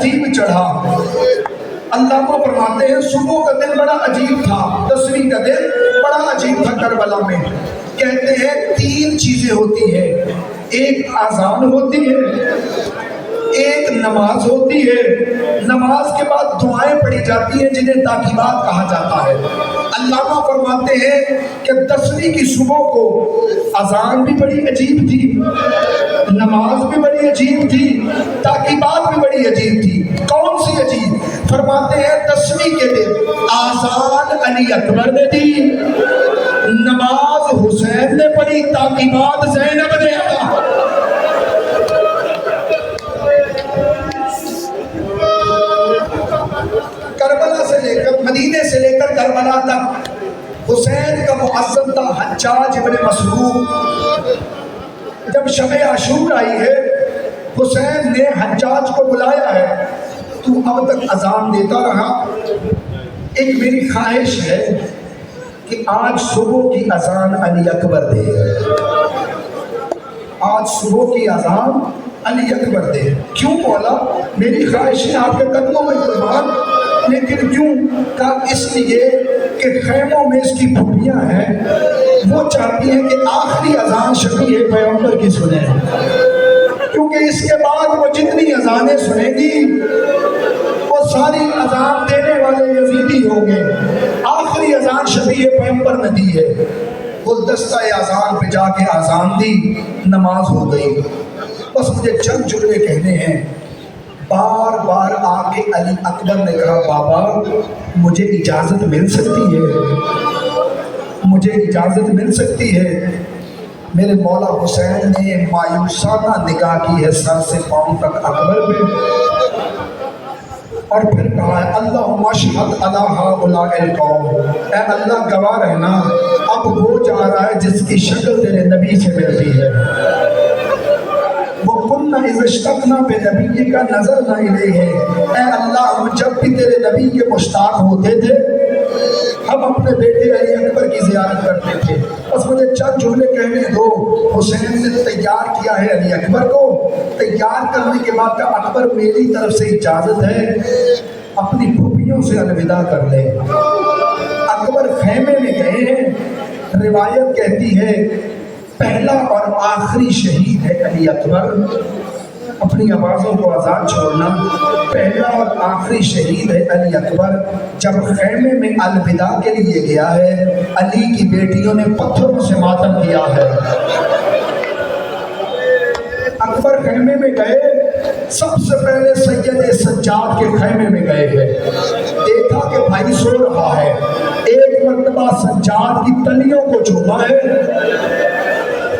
عجیب چڑھا۔ علامہ فرماتے ہیں صبح کا دن بڑا عجیب تھا، 10ویں کا دن بڑا عجیب تھا کربلا میں۔ کہتے ہیں 3 چیزیں ہوتی ہیں، ایک اذان ہوتی ہے، ایک نماز ہوتی ہے، نماز کے بعد دعائیں پڑھی جاتی ہیں جنہیں تاکیبات کہا جاتا ہے۔ علامہ فرماتے ہیں کہ 10ویں کی صبح کو اذان بھی بڑی عجیب تھی، نماز بھی بڑی عجیب تھی، تاکیبات بھی بڑی عجیب تھی۔ کون سی عجیب؟ فرماتے ہیں 10ویں کے دن اذان علی اکبر نے دی، نماز حسین نے پڑھی، تاکیبات زینب نے ادا۔ کربلا سے لے کر مدینے سے لے کر کربلا تک حسین کا مؤذن تھا حجاج ابن مسروق۔ جب شب عاشور آئی ہے، حسین نے حجاج کو بلایا ہے، تو اب تک اذان دیتا رہا، ایک میری خواہش ہے کہ آج صبح کی اذان علی اکبر دے، آج صبح کی اذان علی اکبر دے۔ کیوں مولا؟ میری خواہش ہے آپ کے قدموں میں قربان، لیکن کیوں؟ کہا اس لیے کہ خیموں میں اس کی پھوپھیاں ہیں، وہ چاہتی ہیں کہ آخری اذان شفیع پیغمبر کی سنیں، کیونکہ اس کے بعد وہ جتنی اذانیں سنیں گی وہ ساری اذان دینے والے یزیدی ہوں گے۔ آخری اذان شفیع پیغمبر نے دی ہے۔ گلدستہ اذان پہ جا کے اذان دی، نماز ہو گئی۔ بس مجھے چند جملے کہنے ہیں۔ بار بار آ کے علی اکبر نے کہا بابا مجھے اجازت مل سکتی ہے، مجھے اجازت مل سکتی ہے۔ میرے مولا حسین نے مایوسانہ نگاہ کی ہے سر سے پاؤں تک اکبر پہ، اور پھر کہا ہے اللہم اشہد علی ہؤلاء القوم، اے اللہ گواہ رہنا اب وہ جا رہا ہے جس کی شکل تیرے نبی سے ملتی ہے۔ وَقُلْنَا إِذَا اشْتَقْنَا بِنَبِيِّكَ نَظَرْنَا إِلَيْهِ، اے اللہ ہم جب بھی تیرے نبی کے مشتاق ہوتے تھے ہم اپنے بیٹے علی اکبر کی زیارت کرتے تھے۔ بس مجھے چند جملے کہنے دو۔ حسین نے تیار کیا ہے علی اکبر کو، تیار کرنے کے بعد کہا اکبر میری طرف سے اجازت ہے، اپنی پھوپھیوں سے الوداع کر لے۔ اکبر خیمے میں گئے ہیں، روایت کہتی ہے پہلا اور آخری شہید ہے علی اکبر۔ اپنی آوازوں کو آزاد چھوڑنا، پہلا اور آخری شہید ہے علی اکبر۔ جب خیمے میں الوداع کے لیے گیا ہے، علی کی بیٹیوں نے پتھروں سے ماتم کیا ہے۔ اکبر خیمے میں گئے، سب سے پہلے سید سجاد کے خیمے میں گئے ہیں، دیکھا کہ بھائی سو رہا ہے، ایک مرتبہ سجاد کی تلیوں کو چوما ہے۔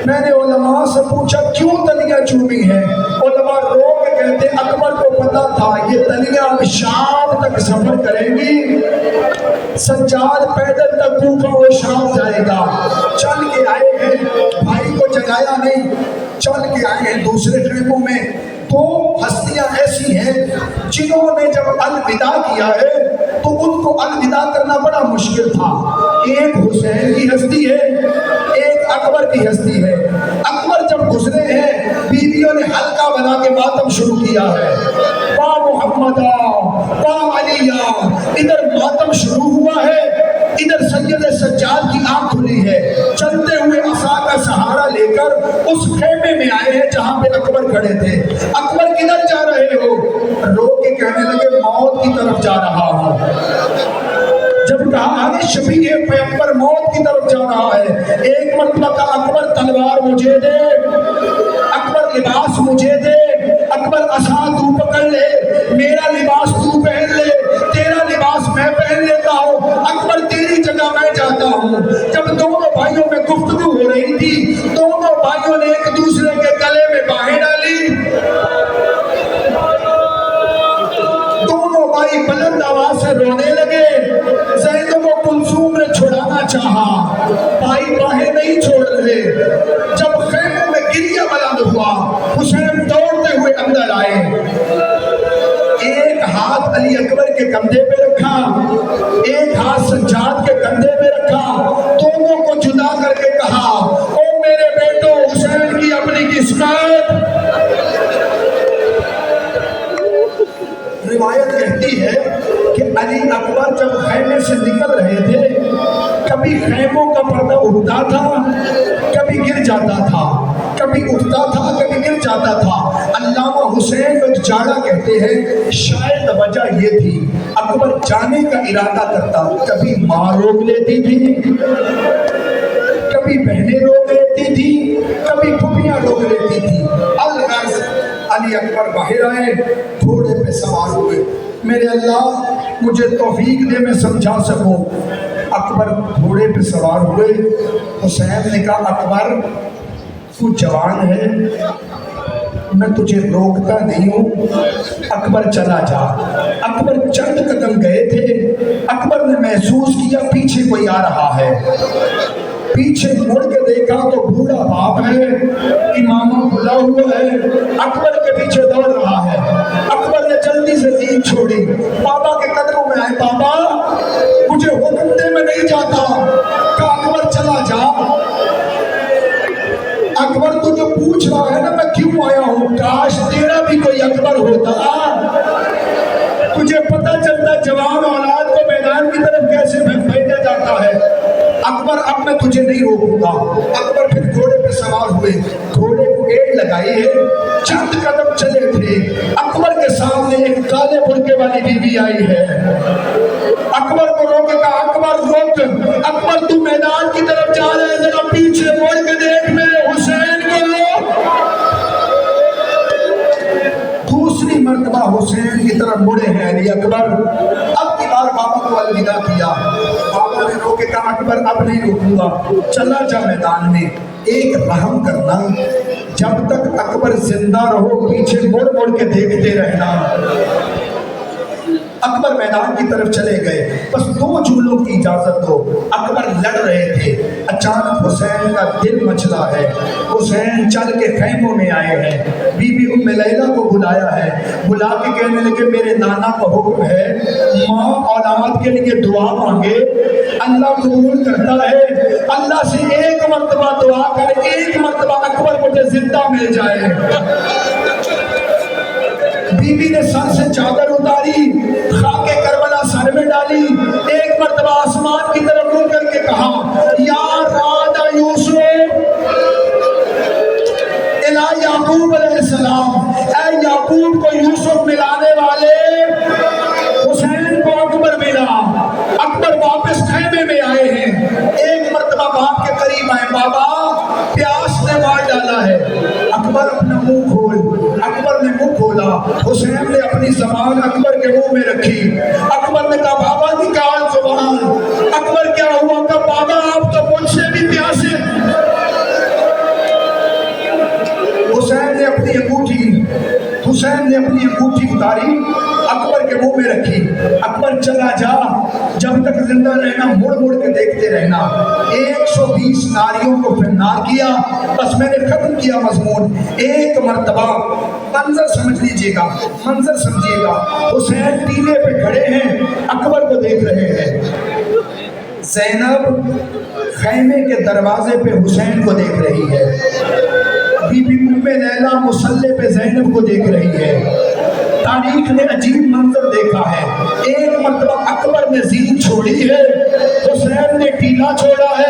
میں نے علماء سے پوچھا کیوں تلیاں چومی ہیں؟ علماء رو کے کہتے اکبر کو پتا تھا یہ تلیاں اب شام تک سفر کریں گی، سجاد پیدل تک کوفہ و شام جائے گا۔ چل کے آئے ہیں، بھائی کو جگایا نہیں، چل کے آئے ہیں دوسرے خیموں میں۔ دو ہستیاں ایسی ہیں جنہوں نے جب الوداع کیا ہے تو ان کو الوداع کرنا بڑا مشکل تھا۔ ایک حسین کی ہستی ہے، ایک اکبر کی ہستی ہے۔ اکبر جب گزرے ہیں بیویوں نے حلقہ بنا کے ماتم شروع کیا ہے، واہ محمدہ واہ علیہ، ادھر ماتم شروع ہوا ہے، ادھر سید سجاد کی آنکھ کھلی ہے۔ چلتے ہوئے عصا کا سہارا لے کر اس خیمے میں آئے ہیں جہاں پہ اکبر کھڑے تھے۔ اکبر کدھر جا رہے ہو؟ رو کے کہنے لگے موت کی طرف جا رہا ہوں۔ جب کہا آگے شفیع پیغمبر موت کی طرف جا رہا ہے، ایک مرتبہ کہا اکبر تلوار مجھے دے، اکبر لباس مجھے دے، اکبر عصا تو پکڑ لے، میرا لباس تو پہن لے، تیرا لباس میں پہن لیتا ہوں، اکبر تیری جگہ میں جاتا ہوں۔ جب دونوں بھائیوں میں گفتگو ہو رہی تھی، دونوں بھائیوں نے ایک دوسرے کے گلے میں باہیں ڈالی، دونوں بھائی بلند آواز سے رونے لگے۔ زینب و کلثوم نے چھڑانا چاہا، بھائی باہیں نہیں چھوڑ رہے۔ جب خیموں میں گریہ بلند ہوا، حسین دوڑتے ہوئے اندر آئے، ایک ہاتھ علی اکبر کے کندھے پہ رکھا، ایک ہاتھ سجاد کے کندھے پہ رکھا، دونوں کو جدا کر کے سے نکل رہے تھے، کبھی خیموں کا پردہ اٹھتا تھا، کبھی گر جاتا تھا، کبھی اٹھتا تھا، کبھی گر جاتا تھا۔ علامہ حسین بن جاڑا کہتے ہیں شاید وجہ یہ تھی، اکبر جانے کا ارادہ کرتا، کبھی ماں روک لیتی تھی، کبھی بہنیں روک لیتی تھی، کبھی پھوپھیاں روک لیتی تھی۔ الغرض علی اکبر باہر آئے، گھوڑے پہ سوار ہوئے۔ میرے اللہ مجھے توفیق دے میں سمجھا سکوں۔ اکبر گھوڑے پہ سوار ہوئے۔ حسین نے کہا اکبر تو جوان ہے، میں تجھے روکتا نہیں ہوں، اکبر چلا جا۔ اکبر چند قدم گئے تھے، اکبر نے محسوس کیا پیچھے کوئی آ رہا ہے۔ پیچھے مڑ کے دیکھا تو بوڑھا باپ ہے، امامہ کھلا ہوا ہے، اکبر کے پیچھے دوڑ رہا ہے۔ اکبر نے جلدی سے نیند چھوڑی، بابا کے قدموں میں آئے، بابا مجھے حکم دے میں نہیں جاتا۔ کہا اکبر چلا جا۔ اکبر تو جو پوچھ رہا ہے نا میں کیوں آیا ہوں، کاش تیرا بھی کوئی اکبر ہوتا، تجھے پتہ چلتا جوان اولاد کو میدان کی طرف کیسے بھیجا جاتا ہے۔ اکبر اب میں تجھے نہیں روکوں گا۔ اکبر پھر گھوڑے پہ سوار ہوئے، گھوڑے کو ایڑ لگائی ہے، چند قدم چلے تھے، اکبر کے سامنے ایک کالے برقعے والی بیوی آئی ہے۔ اکبر کو روکے کہا اکبر روک، اکبر تو میدان کی طرف جا رہے ہیں، ذرا پیچھے مڑ کے دیکھ میرے حسین کو۔ دوسری مرتبہ حسین کی طرف مڑے ہیں علی اکبر۔ اب کی بار بابا کو الوداع کیا، بابا نے روکے کہا اکبر اب نہیں روکوں گا، چلا جا میدان میں۔ ایک رحم کرنا، جب تک اکبر زندہ رہو پیچھے مڑ مڑ کے دیکھتے رہنا۔ اکبر میدان کی طرف چلے گئے، بس 2 جملوں کی اجازت دو۔ اکبر لڑ رہے تھے، اچانک حسین کا دل مچلا ہے۔ حسین چل کے خیموں میں آئے ہیں، بی بی ام لیلہ کو بلایا ہے، بلا کے کہنے لگے میرے نانا کا حکم ہے ماں اولاد کے لیے دعا مانگے، اللہ قبول کرتا ہے، اللہ سے ایک مرتبہ دعا کرے، ایک مرتبہ اکبر مجھے زندہ مل جائے۔ بی بی نے سر سے چادر اتاری، خاک کربلا سر میں ڈالی، ایک مرتبہ آسمان کی طرف مڑ کر کے کہا یا راد یوسف الی یعقوب علیہ السلام، اے یعقوب کو یوسف ملانے والے۔ حسین کو اکبر ملا، اکبر واپس خیمے میں آئے ہیں، ایک مرتبہ باپ کے قریب آئے، بابا پیاس نے مار ڈالا ہے۔ اکبر اپنا منہ کھول، اکبر نے منہ کھولا، حسین نے اپنی زبان اکبر کے منہ میں رکھی۔ اکبر نے کہا بابا نکال زبان۔ اکبر کیا ہوا؟ کہ بابا آپ تو مجھ سے بھی پیاسے۔ حسین نے اپنی انگوٹھی اتاری، اکبر کے منہ میں رکھی۔ اکبر چلا جا، جب تک زندہ رہنا مڑ مڑ کے دیکھتے رہنا۔ 120 ناریوں کو فنار کیا، بس میں نے ختم کیا مضمون۔ ایک مرتبہ منظر سمجھ لیجئے گا، منظر سمجھیے گا، حسین ٹیلے پہ کھڑے ہیں، اکبر کو دیکھ رہے ہیں، زینب خیمے کے دروازے پہ حسین کو دیکھ رہی ہے، بی بی ام لیلہ مصلی پہ زینب کو دیکھ رہی ہے۔ تاریخ نے عجیب منظر دیکھا ہے، ایک مرتبہ اکبر نے زین چھوڑی ہے، حسین نے ٹیلا چھوڑا ہے،